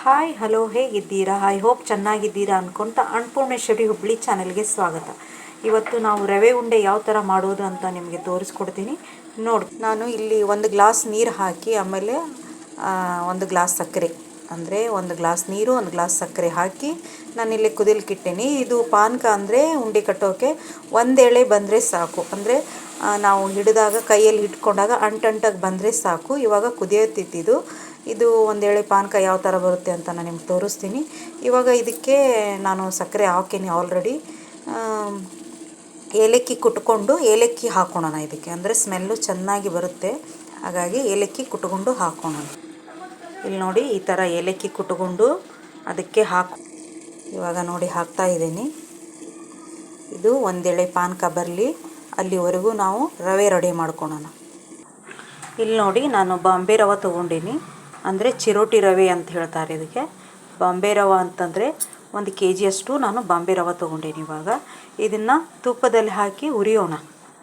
Hi hello ಹೇಗಿದ್ದೀರಾ? I hope ಚೆನ್ನಾಗಿದ್ದೀರಾ ಅಂದ್ಕೊತ ಅನ್ನಪೂರ್ಣೇಶ್ವರಿ ಹುಬ್ಳಿ ಚಾನೆಲ್ಗೆ ಸ್ವಾಗತ. ಇವತ್ತು ನಾವು ರವೆ ಉಂಡೆ ಯಾವ ಥರ ಮಾಡೋದು ಅಂತ ನಿಮಗೆ ತೋರಿಸ್ಕೊಡ್ತೀನಿ ನೋಡಿ. ನಾನು ಇಲ್ಲಿ 1 ಗ್ಲಾಸ್ ನೀರು ಹಾಕಿ ಆಮೇಲೆ 1 ಗ್ಲಾಸ್ ಸಕ್ಕರೆ, ಅಂದರೆ 1 ಗ್ಲಾಸ್ ನೀರು 1 ಗ್ಲಾಸ್ ಸಕ್ಕರೆ ಹಾಕಿ ನಾನಿಲ್ಲಿ ಕುದಿಲಿಕ್ಕಿಟ್ಟೇನಿ. ಇದು ಪಾನಕ ಅಂದರೆ ಉಂಡೆ ಕಟ್ಟೋಕ್ಕೆ 1 ಎಳೆ ಬಂದರೆ ಸಾಕು, ಅಂದರೆ ನಾವು ಹಿಡಿದಾಗ ಕೈಯಲ್ಲಿ ಇಟ್ಕೊಂಡಾಗ ಅಂಟಂಟಾಗಿ ಬಂದರೆ ಸಾಕು. ಇವಾಗ ಕುದಿಯುತ್ತಿದ್ದು ಇದು 1 ಎಳೆ ಪಾನಕ ಯಾವ ಥರ ಬರುತ್ತೆ ಅಂತ ನಾನು ನಿಮ್ಗೆ ತೋರಿಸ್ತೀನಿ. ಇವಾಗ ಇದಕ್ಕೆ ನಾನು ಸಕ್ಕರೆ ಹಾಕೀನಿ ಆಲ್ರೆಡಿ. ಏಲಕ್ಕಿ ಕುಟ್ಕೊಂಡು ಏಲಕ್ಕಿ ಹಾಕೋಣ ಇದಕ್ಕೆ, ಅಂದರೆ ಸ್ಮೆಲ್ಲು ಚೆನ್ನಾಗಿ ಬರುತ್ತೆ. ಹಾಗಾಗಿ ಏಲಕ್ಕಿ ಕುಟ್ಕೊಂಡು ಹಾಕೋಣ. ಇಲ್ಲಿ ನೋಡಿ, ಈ ಥರ ಏಲಕ್ಕಿ ಕುಟ್ಕೊಂಡು ಅದಕ್ಕೆ ಇವಾಗ ನೋಡಿ ಹಾಕ್ತಾಯಿದ್ದೀನಿ. ಇದು 1 ಎಳೆ ಪಾನಕ ಬರಲಿ, ಅಲ್ಲಿವರೆಗೂ ನಾವು ರವೆ ರೆಡಿ ಮಾಡ್ಕೊಳ್ಳೋಣ. ಇಲ್ಲಿ ನೋಡಿ, ನಾನು ಬಾಂಬೆ ರವೆ ತೊಗೊಂಡೀನಿ, ಅಂದರೆ ಚಿರೋಟಿ ರವೆ ಅಂತ ಹೇಳ್ತಾರೆ ಇದಕ್ಕೆ. ಬಾಂಬೆ ರವೆ ಅಂತಂದರೆ 1 kg ಅಷ್ಟು ನಾನು ಬಾಂಬೆ ರವೆ ತೊಗೊಂಡೀನಿ. ಇವಾಗ ಇದನ್ನು ತುಪ್ಪದಲ್ಲಿ ಹಾಕಿ ಹುರಿಯೋಣ.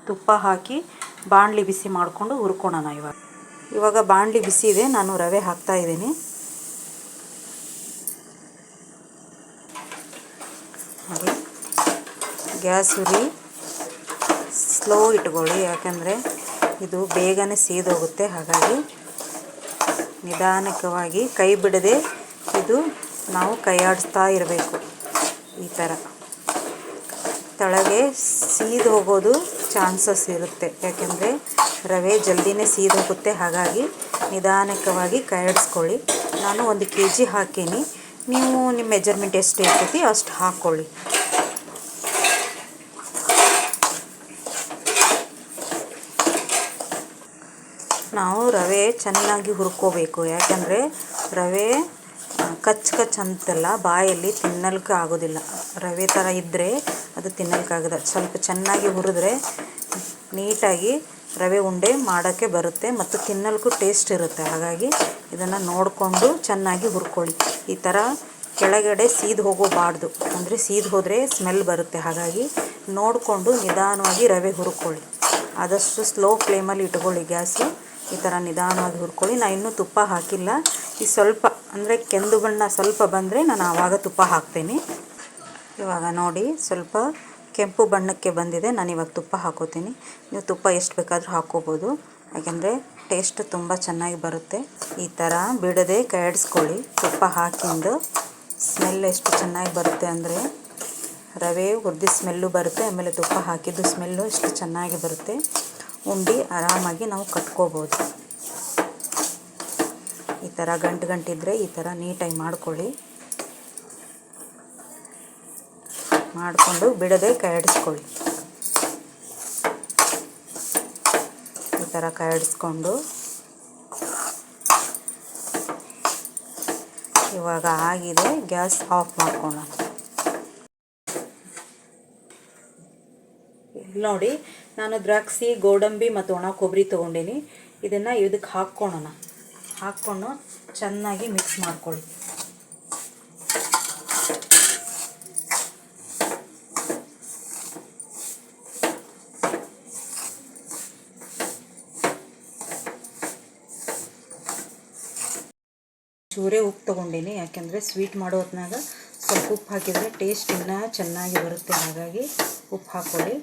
ತುಪ್ಪ ಹಾಕಿ ಬಾಣಲಿ ಬಿಸಿ ಮಾಡಿಕೊಂಡು ಹುರ್ಕೊಳ್ಳೋಣ. ಇವಾಗ ಬಾಣಲಿ ಬಿಸಿ ಇದೆ, ನಾನು ರವೆ ಹಾಕ್ತಾಯಿದ್ದೀನಿ. ನೋಡಿ, ಗ್ಯಾಸ್ ಉರಿ ಸ್ಲೋ ಇಟ್ಕೊಳ್ಳಿ, ಯಾಕಂದರೆ ಇದು ಬೇಗನೆ ಸೀದೋಗುತ್ತೆ. ಹಾಗಾಗಿ ನಿಧಾನಕವಾಗಿ ಕೈ ಬಿಡದೆ ಇದು ನಾವು ಕೈ ಆಡಿಸ್ತಾ ಇರಬೇಕು. ಈ ಥರ ತಳಗೆ ಸೀದು ಹೋಗೋದು ಚಾನ್ಸಸ್ ಇರುತ್ತೆ, ಯಾಕೆಂದರೆ ರವೆ ಜಲ್ದಿನೇ ಸೀದು ಹೋಗುತ್ತೆ. ಹಾಗಾಗಿ ನಿಧಾನಕವಾಗಿ ಕೈ ಆಡಿಸ್ಕೊಳ್ಳಿ. ನಾನು 1 kg ಹಾಕೀನಿ, ನೀವು ನಿಮ್ಮ ಮೆಜರ್ಮೆಂಟ್ ಎಷ್ಟು ಇರ್ತೈತಿ ಅಷ್ಟು ಹಾಕ್ಕೊಳ್ಳಿ. ನಾವು ರವೆ ಚೆನ್ನಾಗಿ ಹುರ್ಕೋಬೇಕು, ಯಾಕಂದರೆ ರವೆ ಕಚ್ ಅಂತೆಲ್ಲ ಬಾಯಲ್ಲಿ ತಿನ್ನಲಿಕ್ಕೆ ಆಗೋದಿಲ್ಲ. ರವೆ ಥರ ಇದ್ದರೆ ಅದು ತಿನ್ನಲಿಕ್ಕಾಗೋದು. ಸ್ವಲ್ಪ ಚೆನ್ನಾಗಿ ಹುರಿದ್ರೆ ನೀಟಾಗಿ ರವೆ ಉಂಡೆ ಮಾಡೋಕ್ಕೆ ಬರುತ್ತೆ ಮತ್ತು ತಿನ್ನಲಿಕ್ಕೂ ಟೇಸ್ಟ್ ಇರುತ್ತೆ. ಹಾಗಾಗಿ ಇದನ್ನು ನೋಡಿಕೊಂಡು ಚೆನ್ನಾಗಿ ಹುರ್ಕೊಳ್ಳಿ. ಈ ಥರ ಕೆಳಗಡೆ ಸೀದು ಹೋಗಬಾರ್ದು, ಅಂದರೆ ಸೀದು ಹೋದರೆ ಸ್ಮೆಲ್ ಬರುತ್ತೆ. ಹಾಗಾಗಿ ನೋಡಿಕೊಂಡು ನಿಧಾನವಾಗಿ ರವೆ ಹುರ್ಕೊಳ್ಳಿ. ಆದಷ್ಟು ಸ್ಲೋ ಫ್ಲೇಮಲ್ಲಿ ಇಟ್ಕೊಳ್ಳಿ ಗ್ಯಾಸು. ಈ ಥರ ನಿಧಾನವಾಗಿ ಹುರ್ಕೊಳ್ಳಿ. ನಾನು ಇನ್ನೂ ತುಪ್ಪ ಹಾಕಿಲ್ಲ. ಈ ಸ್ವಲ್ಪ ಅಂದರೆ ಕೆಂದು ಬಣ್ಣ ಸ್ವಲ್ಪ ಬಂದರೆ ನಾನು ಆವಾಗ ತುಪ್ಪ ಹಾಕ್ತೀನಿ. ಇವಾಗ ನೋಡಿ, ಸ್ವಲ್ಪ ಕೆಂಪು ಬಣ್ಣಕ್ಕೆ ಬಂದಿದೆ. ನಾನು ಇವಾಗ ತುಪ್ಪ ಹಾಕೋತೀನಿ. ನೀವು ತುಪ್ಪ ಎಷ್ಟು ಬೇಕಾದರೂ ಹಾಕ್ಕೋಬೋದು, ಯಾಕೆಂದರೆ ಟೇಸ್ಟ್ ತುಂಬ ಚೆನ್ನಾಗಿ ಬರುತ್ತೆ. ಈ ಥರ ಬಿಡದೆ ಕೈ ಆಡಿಸ್ಕೊಳ್ಳಿ. ತುಪ್ಪ ಹಾಕಿಂದು ಸ್ಮೆಲ್ ಎಷ್ಟು ಚೆನ್ನಾಗಿ ಬರುತ್ತೆ ಅಂದರೆ ರವೆ ಹುರಿದ ಸ್ಮೆಲ್ಲು ಬರುತ್ತೆ, ಆಮೇಲೆ ತುಪ್ಪ ಹಾಕಿದ್ದು ಸ್ಮೆಲ್ಲು ಎಷ್ಟು ಚೆನ್ನಾಗಿ ಬರುತ್ತೆ. ಉಂಡೆ ಆರಾಮಾಗಿ ನಾವು ಕಟ್ಕೋಬೋದು. ಈ ಥರ ಗಂಟಿದ್ರೆ ಈ ಥರ ನೀಟಾಗಿ ಮಾಡ್ಕೊಳ್ಳಿ. ಮಾಡಿಕೊಂಡು ಬಿಡದೆ ಕೈ ಆಡಿಸ್ಕೊಳ್ಳಿ. ಈ ಥರ ಕೈ ಆಡಿಸ್ಕೊಂಡು ಇವಾಗ ಆಗಿದೆ, ಗ್ಯಾಸ್ ಆಫ್ ಮಾಡ್ಕೊಳ್ಳೋಣ. ನೋಡಿ, ನಾನು ದ್ರಾಕ್ಷಿ, ಗೋಡಂಬಿ ಮತ್ತು ಒಣ ಕೊಬ್ಬರಿ ತೊಗೊಂಡೀನಿ. ಇದನ್ನು ಇದಕ್ಕೆ ಹಾಕ್ಕೊಳ್ಳೋಣ. ಹಾಕ್ಕೊಂಡು ಚೆನ್ನಾಗಿ ಮಿಕ್ಸ್ ಮಾಡ್ಕೊಳ್ಳಿ. ಚೂರೇ ಉಪ್ಪು ತೊಗೊಂಡೀನಿ, ಯಾಕೆಂದರೆ ಸ್ವೀಟ್ ಮಾಡೋ ಹೊತ್ನಾಗ ಸ್ವಲ್ಪ ಉಪ್ಪು ಹಾಕಿದರೆ ಟೇಸ್ಟ್ ಇನ್ನೂ ಚೆನ್ನಾಗಿ ಬರುತ್ತೆ. ಹಾಗಾಗಿ ಉಪ್ಪು ಹಾಕ್ಕೊಳ್ಳಿ.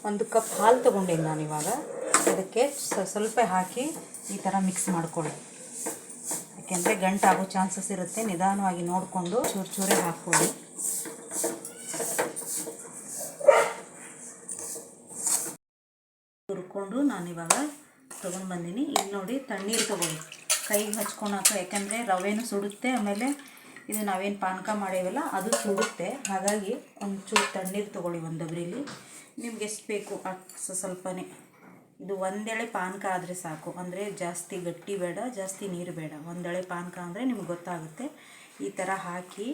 1 ಕಪ್ ಹಾಲು ತೊಗೊಂಡೀನಿ ನಾನು. ಇವಾಗ ಅದಕ್ಕೆ ಸ್ವಲ್ಪ ಹಾಕಿ ಈ ಥರ ಮಿಕ್ಸ್ ಮಾಡ್ಕೊಳ್ಳಿ, ಯಾಕೆಂದರೆ ಗಂಟಾಗೋ ಚಾನ್ಸಸ್ ಇರುತ್ತೆ. ನಿಧಾನವಾಗಿ ನೋಡಿಕೊಂಡು ಚೂರೇ ಹಾಕ್ಕೊಳ್ಳಿ. ಹುರ್ಕೊಂಡು ನಾನಿವಾಗ ತೊಗೊಂಡು ಬಂದೀನಿ. ಇಲ್ಲಿ ನೋಡಿ, ತಣ್ಣೀರು ತೊಗೊಳ್ಳಿ, ಕೈಗೆ ಹಚ್ಕೊಳಕ್ಕೆ, ಯಾಕೆಂದರೆ ರವೆನೂ ಸುಡುತ್ತೆ. ಆಮೇಲೆ ಇದು ನಾವೇನು ಪಾನಕ ಮಾಡೇವಲ್ಲ ಅದು ಸುಡುತ್ತೆ. ಹಾಗಾಗಿ ಒಂಚೂರು ತಣ್ಣೀರು ತೊಗೊಳ್ಳಿ 1 ಡಬ್ರಿಲಿ. ನಿಮ್ಗೆ ಎಷ್ಟು ಬೇಕು ಅಷ್ಟು ಸ್ವಲ್ಪನೇ. ಇದು 1 ಎಳೆ ಪಾನಕ ಆದರೆ ಸಾಕು, ಅಂದರೆ ಜಾಸ್ತಿ ಗಟ್ಟಿ ಬೇಡ, ಜಾಸ್ತಿ ನೀರು ಬೇಡ. 1 ಎಳೆ ಪಾನಕ ಅಂದರೆ ನಿಮ್ಗೆ ಗೊತ್ತಾಗುತ್ತೆ. ಈ ಥರ ಹಾಕಿ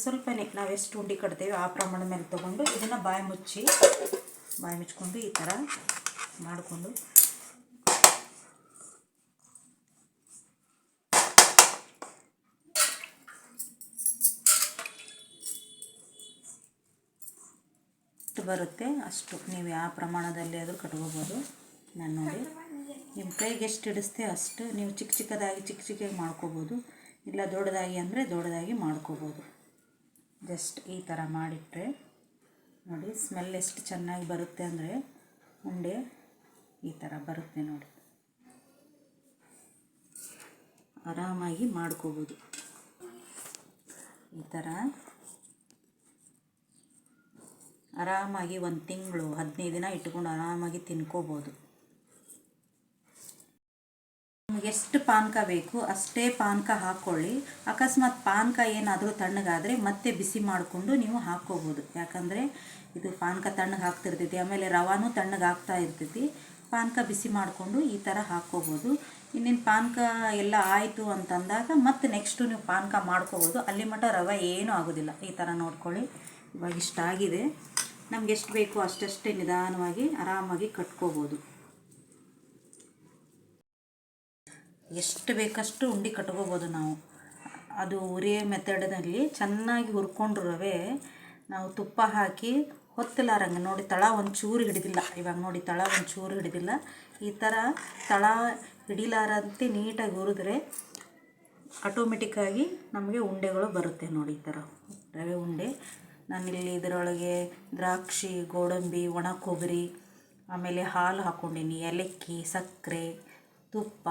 ಸ್ವಲ್ಪನೇ ನಾವು ಎಷ್ಟು ಉಂಡೆ ಕಟ್ತೇವೆ ಆ ಪ್ರಮಾಣದ ಮೇಲೆ ತೊಗೊಂಡು ಇದನ್ನು ಬಾಯಿ ಮುಚ್ಕೊಂಡು ಈ ಥರ ಮಾಡಿಕೊಂಡು ಬರುತ್ತೆ ಅಷ್ಟು ನೀವು ಯಾವ ಪ್ರಮಾಣದಲ್ಲಿ ಆದರೂ ಕಟ್ಕೋಬೋದು. ನಾನು ನೋಡಿ ನಿಮ್ಮ ಕೈಗೆ ಎಷ್ಟು ಹಿಡಿಸ್ತೆ ಅಷ್ಟು ನೀವು ಚಿಕ್ಕ ಚಿಕ್ಕದಾಗಿ ಮಾಡ್ಕೋಬೋದು, ಇಲ್ಲ ದೊಡ್ಡದಾಗಿ ಅಂದರೆ ದೊಡ್ಡದಾಗಿ ಮಾಡ್ಕೋಬೋದು. ಜಸ್ಟ್ ಈ ಥರ ಮಾಡಿಟ್ರೆ ನೋಡಿ ಸ್ಮೆಲ್ ಎಷ್ಟು ಚೆನ್ನಾಗಿ ಬರುತ್ತೆ ಅಂದರೆ ಉಂಡೆ ಈ ಥರ ಬರುತ್ತೆ ನೋಡಿ. ಆರಾಮಾಗಿ ಮಾಡ್ಕೋಬೋದು. ಈ ಥರ ಆರಾಮಾಗಿ 1 ತಿಂಗಳು 15 ದಿನ ಇಟ್ಕೊಂಡು ಆರಾಮಾಗಿ ತಿನ್ಕೋಬೋದು. ನಿಮಗೆ ಎಷ್ಟು ಪಾನಕ ಬೇಕು ಅಷ್ಟೇ ಪಾನಕ ಹಾಕ್ಕೊಳ್ಳಿ. ಅಕಸ್ಮಾತ್ ಪಾನಕ ಏನಾದರೂ ತಣ್ಣಗಾದರೆ ಮತ್ತೆ ಬಿಸಿ ಮಾಡಿಕೊಂಡು ನೀವು ಹಾಕ್ಕೋಬೋದು. ಯಾಕಂದರೆ ಇದು ಪಾನಕ ತಣ್ಣಗೆ ಹಾಕ್ತಿರ್ತೈತಿ, ಆಮೇಲೆ ರವಾನೂ ತಣ್ಣಗೆ ಆಗ್ತಾ ಇರ್ತೈತಿ. ಪಾನಕ ಬಿಸಿ ಮಾಡಿಕೊಂಡು ಈ ಥರ ಹಾಕ್ಕೋಬೋದು. ಇನ್ನೇನು ಪಾನಕ ಎಲ್ಲ ಆಯಿತು ಅಂತಂದಾಗ ಮತ್ತೆ ನೆಕ್ಸ್ಟು ನೀವು ಪಾನಕ ಮಾಡ್ಕೋಬೋದು. ಅಲ್ಲಿ ಮಟ್ಟ ರವೆ ಏನೂ ಆಗೋದಿಲ್ಲ. ಈ ಥರ ನೋಡ್ಕೊಳ್ಳಿ. ಇವಾಗ ಇಷ್ಟಾಗಿದೆ. ನಮ್ಗೆ ಎಷ್ಟು ಬೇಕು ಅಷ್ಟಷ್ಟೇ ನಿಧಾನವಾಗಿ ಆರಾಮಾಗಿ ಕಟ್ಕೋಬೋದು. ಎಷ್ಟು ಬೇಕಷ್ಟು ಉಂಡೆ ಕಟ್ಕೋಬೋದು ನಾವು. ಅದು ಉರಿಯ ಮೆಥಡಲ್ಲಿ ಚೆನ್ನಾಗಿ ಹುರ್ಕೊಂಡು ರವೆ ನಾವು ತುಪ್ಪ ಹಾಕಿ ಹೊತ್ತಲಾರಂಗೆ ನೋಡಿ ತಳ ಒಂಚೂರು ಹಿಡಿದಿಲ್ಲ. ಇವಾಗ ನೋಡಿ ತಳ ಒಂಚೂರು ಹಿಡಿದಿಲ್ಲ. ಈ ಥರ ತಳ ಹಿಡಿಲಾರಂತೆ ನೀಟಾಗಿ ಹುರಿದ್ರೆ ಆಟೋಮೆಟಿಕ್ಕಾಗಿ ನಮಗೆ ಉಂಡೆಗಳು ಬರುತ್ತೆ ನೋಡಿ. ಈ ಥರ ರವೆ ಉಂಡೆ. ನಾನಿಲ್ಲಿ ಇದರೊಳಗೆ ದ್ರಾಕ್ಷಿ, ಗೋಡಂಬಿ, ಒಣ ಕೊಬ್ಬರಿ, ಆಮೇಲೆ ಹಾಲು ಹಾಕ್ಕೊಂಡೀನಿ, ಏಲಕ್ಕಿ, ಸಕ್ಕರೆ, ತುಪ್ಪ,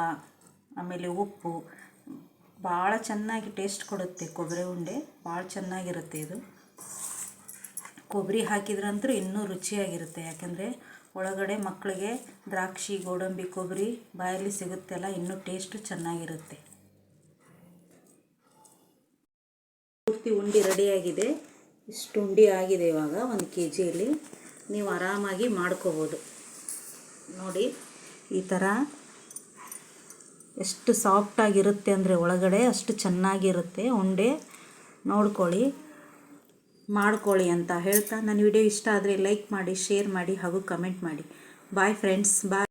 ಆಮೇಲೆ ಉಪ್ಪು. ಭಾಳ ಚೆನ್ನಾಗಿ ಟೇಸ್ಟ್ ಕೊಡುತ್ತೆ ಕೊಬ್ಬರಿ ಉಂಡೆ. ಭಾಳ ಚೆನ್ನಾಗಿರುತ್ತೆ ಇದು. ಕೊಬ್ಬರಿ ಹಾಕಿದ್ರಂತೂ ಇನ್ನೂ ರುಚಿಯಾಗಿರುತ್ತೆ. ಯಾಕಂದರೆ ಒಳಗಡೆ ಮಕ್ಕಳಿಗೆ ದ್ರಾಕ್ಷಿ, ಗೋಡಂಬಿ, ಕೊಬ್ಬರಿ ಬಾಯಲ್ಲಿ ಸಿಗುತ್ತೆಲ್ಲ, ಇನ್ನೂ ಟೇಸ್ಟು ಚೆನ್ನಾಗಿರುತ್ತೆ. ಪೂರ್ತಿ ಉಂಡೆ ರೆಡಿಯಾಗಿದೆ. ಇಷ್ಟು ಉಂಡೆ ಆಗಿದೆ. ಇವಾಗ 1 kgಯಲ್ಲಿ ನೀವು ಆರಾಮಾಗಿ ಮಾಡ್ಕೋಬೋದು ನೋಡಿ. ಈ ಥರ ಎಷ್ಟು ಸಾಫ್ಟಾಗಿರುತ್ತೆ ಅಂದರೆ ಒಳಗಡೆ ಅಷ್ಟು ಚೆನ್ನಾಗಿರುತ್ತೆ ಉಂಡೆ. ನೋಡ್ಕೊಳ್ಳಿ, ಮಾಡ್ಕೊಳ್ಳಿ ಅಂತ ಹೇಳ್ತಾ ನನ್ನ ವಿಡಿಯೋ ಇಷ್ಟ ಆದರೆ ಲೈಕ್ ಮಾಡಿ, ಶೇರ್ ಮಾಡಿ ಹಾಗೂ ಕಮೆಂಟ್ ಮಾಡಿ. ಬಾಯ್ ಫ್ರೆಂಡ್ಸ್, ಬಾಯ್.